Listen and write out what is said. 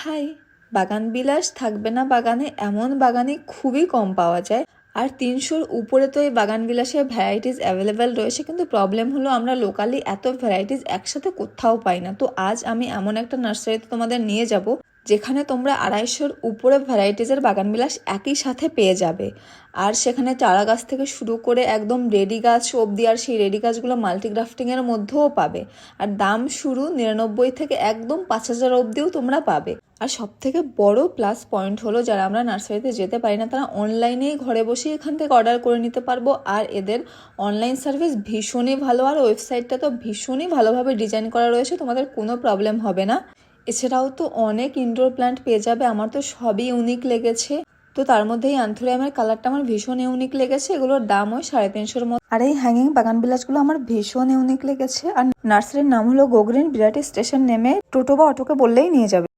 ভাই, বাগান বিলাস থাকবে না বাগানে এমন বাগানে খুবই কম পাওয়া যায়। আর 300-র উপরে তো এই বাগান বিলাসের ভ্যারাইটিস অ্যাভেলেবেল রয়েছে, কিন্তু প্রবলেম হলো আমরা লোকালি এত ভ্যারাইটিস একসাথে কোথাও পাই না। তো আজ আমি এমন একটা নার্সারিতে তোমাদের নিয়ে যাব যেখানে তোমরা 250-র উপরে ভ্যারাইটিসের বাগান বিলাস একই সাথে পেয়ে যাবে। আর সেখানে চারা গাছ থেকে শুরু করে একদম রেডি গাছ অবধি, আর সেই রেডি গাছগুলো মাল্টিগ্রাফটিংয়ের মধ্যেও পাবে। আর দাম শুরু 99 থেকে একদম 5000 অবধিও তোমরা পাবে। আর সব থেকে বড় প্লাস পয়েন্ট হলো, যারা আমরা নার্সারিতে যেতে পারি না তারা অনলাইনেই ঘরে বসে এখান থেকে অর্ডার করে নিতে পারবো। আর এদের অনলাইন সার্ভিস ভীষণই ভালো, আর ওয়েবসাইটটা তো ভীষণই ভালোভাবে ডিজাইন করা রয়েছে, তোমাদের কোনো প্রবলেম হবে না। এছাড়াও তো অনেক ইনডোর প্ল্যান্ট পেয়ে যাবে, আমার তো সবই ইউনিক লেগেছে। তো তার মধ্যে এই অ্যান্থোরিয়ামের কালারটা আমার ভীষণ ইউনিক লেগেছে, এগুলোর দাম ওই 350-র মতো। আর এই হ্যাঙ্গিং বাগান বিলাসগুলো আমার ভীষণ ইউনিক লেগেছে। আর নার্সারির নাম হলো গো গ্রিন। বিরাটি স্টেশন নেমে টোটো বা অটোকে বললেই নিয়ে যাবে।